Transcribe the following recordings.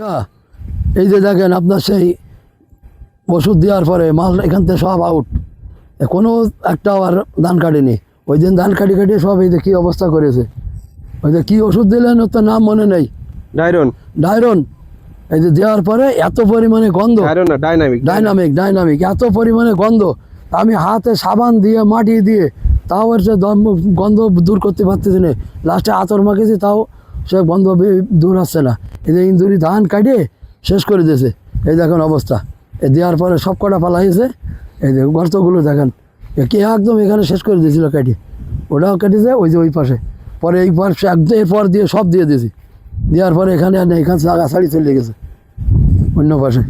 হ্যাঁ, এই যে দেখেন আপনার সেই ওষুধ দেওয়ার পরে মাল এখান থেকে সব আউট, কোনো একটা আর ধান কাটেনি। ওই দিন ধান কাটিয়ে সব এই যে কী অবস্থা করেছে। ওই যে কী ওষুধ দিলেন ওর তো নাম মনে নেই, ডায়রন। এই যে দেওয়ার পরে এত পরিমাণে গন্ধ, ডাইনামিক এত পরিমাণে গন্ধ, আমি হাতে সাবান দিয়ে মাটি দিয়ে তাও এর সে গন্ধ দূর করতে পারতেছি না। লাস্টে আতর মাখেছি, তাও সে গন্ধ দূর আসছে না। এই যে ইন্দুরি ধান কাটিয়ে শেষ করে দিয়েছে। এই দেখেন অবস্থা, এ দেওয়ার পরে সব কটা পালাইছে। এই যে গর্তগুলো দেখেন, কে একদম এখানে শেষ করে দিয়েছিল কাটিয়ে, ওটাও কেটেছে ওই যে ওই পাশে। পরে এই পাশে একদম এরপর দিয়ে সব দিয়ে দিয়েছি, দেওয়ার পরে এখানে আর এখানে আগাছাড়ি চলে গেছে অন্য পাশে।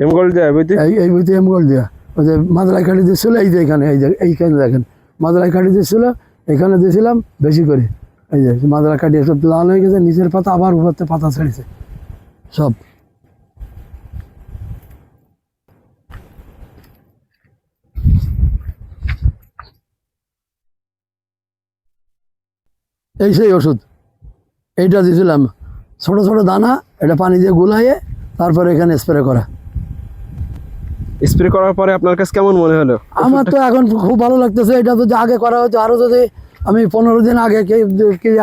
এই বইতে এমগল দেওয়া, ওই যে মাদলাই কাটি দিয়েছিল এই যে এখানে, এই যে এইখানে দেখেন মাদলাই কাটি দিয়েছিল, এখানে দিয়েছিলাম বেশি করে। এই যে মাদলাই কাটিয়ে সব লাল হয়ে গেছে, নিচের পাতা আবার উপরতে পাতা ছেড়েছে সব। এই সেই ওষুধ এইটা দিয়েছিলাম, ছোট ছোট দানা, এটা পানি দিয়ে গুলাইয়ে তারপরে এখানে স্প্রে করা। স্প্রে করার পরে আপনার কাছে কেমন মনে হলো? আমার তো এখন খুব ভালো লাগতেছে। এটা যদি আগে করা হতো, আরও যদি আমি 15 দিন আগে কি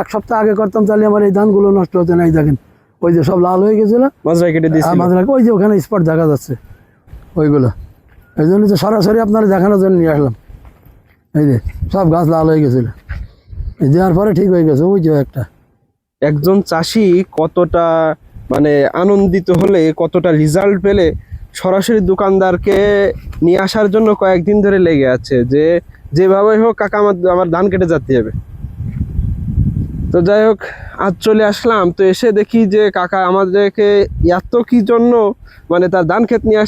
1 সপ্তাহ আগে করতাম, তাহলে আমার এই ধানগুলো নষ্ট হতো না। এই দেখেন ওই যে সব লাল হয়ে গেছিল, মাজরা কেটে দিয়েছিল, ওই যে ওখানে স্পট দেখা যাচ্ছে ওইগুলো। এই জন্য তো সরাসরি আপনারা দেখানোর জন্য নিয়ে আসলাম। এই যে সব গাছ লাল হয়ে গেছিল, দেওয়ার পরে ঠিক হয়ে গেছে। ওই যে একজন চাষি কতটা মানে আনন্দিত হলে, কতটা রেজাল্ট পেলে সরাসরি দোকানদারকে নিয়ে আসার জন্য কয়েকদিন ধরে লেগে আছে, যে যেভাবে হোক কাকা আমার ধান কেটে যেতে হবে। তো যাই হোক, আজ চলে আসলাম। তো এসে দেখি যে কাকা আমাদেরকে এত কি জন্য মানে তার ধান ক্ষেত নিয়ে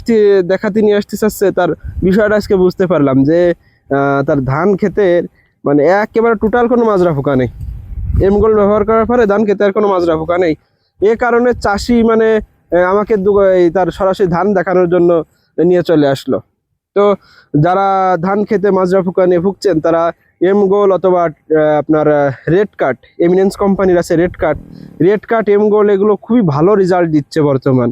আসতে চাচ্ছে, তার বিষয়টা আজকে বুঝতে পারলাম যে তার ধান ক্ষেতের মানে একেবারে টোটাল কোনো মাজরা পোকা নেই। এমগোল্ড ব্যবহার করার পরে ধান ক্ষেতে আর কোনো মাজরা পোকা নেই। এ কারণে চাষি মানে আমাকে তার সরাসরি ধান দেখানোর জন্য নিয়ে চলে আসলো। তো যারা ধান খেতে মাজরা পোকা নিয়ে ভুগছেন, তারা এমগোল অথবা আপনার রেড কাট, এমিনেন্স কোম্পানির আছে রেড কাট এমগোল, এগুলো খুবই ভালো রেজাল্ট দিচ্ছে বর্তমান।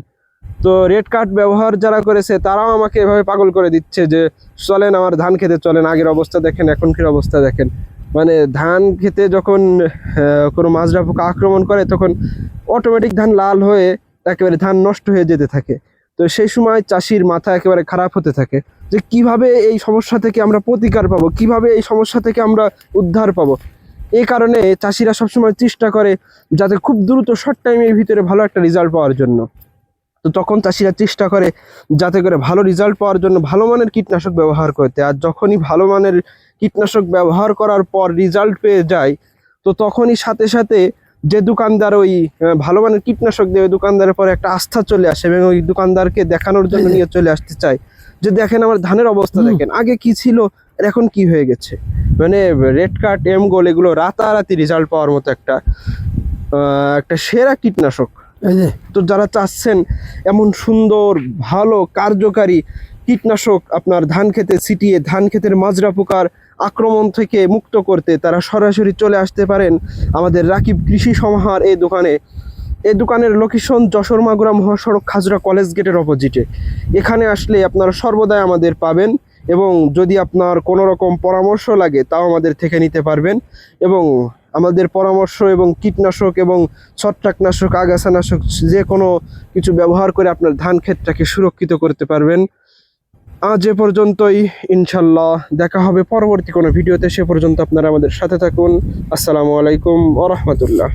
তো রেড কাট ব্যবহার যারা করেছে তারাও আমাকে এভাবে পাগল করে দিচ্ছে যে চলেন আমার ধান খেতে চলেন, আগের অবস্থা দেখেন এখনকার অবস্থা দেখেন। মানে ধান খেতে যখন কোনো মাজরা পোকা আক্রমণ করে, তখন অটোমেটিক ধান লাল হয়ে একেবারে ধান নষ্ট হয়ে যেতে থাকে। তো সেই সময় চাষির মাথা একেবারে খারাপ হতে থাকে যে কিভাবে এই সমস্যা থেকে আমরা প্রতিকার পাবো, কিভাবে এই সমস্যা থেকে আমরা উদ্ধার পাবো। এই কারণে চাষিরা সবসময় চেষ্টা করে যাতে খুব দ্রুত শর্ট টাইমের ভিতরে ভালো একটা রেজাল্ট পাওয়ার জন্য। তো তখন চাষিরা চেষ্টা করে যাতে করে ভালো রেজাল্ট পাওয়ার জন্য ভালো মানের কীটনাশক ব্যবহার করতে। আর যখনই ভালো মানের কীটনাশক ব্যবহার করার পর রেজাল্ট পেয়ে যায়, তো তখনই সাথে সাথে যে দোকানদার ওই ভালো মানের কীটনাশক দেয়, ওই দোকানদারের পরে একটা আস্থা চলে আসে এবং ওই দোকানদারকে দেখানোর জন্য নিয়ে চলে আসতে চায় যে দেখেন আমার ধানের অবস্থা দেখেন, আগে কি ছিল আর এখন কি হয়ে গেছে। মানে রেড কাট এমগোল এগুলো রাতারাতি রেজাল্ট পাওয়ার মতো একটা সেরা কীটনাশক। তো যারা চাচ্ছেন এমন সুন্দর ভালো কার্যকারী কীটনাশক আপনার ধান খেতে ছিটিয়ে ধান ক্ষেতের মাজরা পোকার আক্রমণ থেকে মুক্ত করতে, তারা সরাসরি চলে আসতে পারেন আমাদের রাকিব কৃষি সমাহার এই দোকানে। এই দোকানের লোকেশন যশোর মাগুরা মহাসড়ক, খাজরা কলেজ গেটের অপোজিটে। এখানে আসলে আপনারা সর্বদাই আমাদের পাবেন, এবং যদি আপনার কোনো রকম পরামর্শ লাগে তাও আমাদের থেকে নিতে পারবেন। এবং আমাদের পরামর্শ এবং কীটনাশক এবং ছত্রাকনাশক, আগাছানাশক যে কোনো কিছু ব্যবহার করে আপনার ধান ক্ষেতটাকে সুরক্ষিত করতে পারবেন। আজ এ পর্যন্তই, ইনশাল্লাহ দেখা হবে পরবর্তী কোনো ভিডিওতে। সে পর্যন্ত আপনারা আমাদের সাথে থাকুন। আসসালামু আলাইকুম ওয়া রাহমাতুল্লাহ।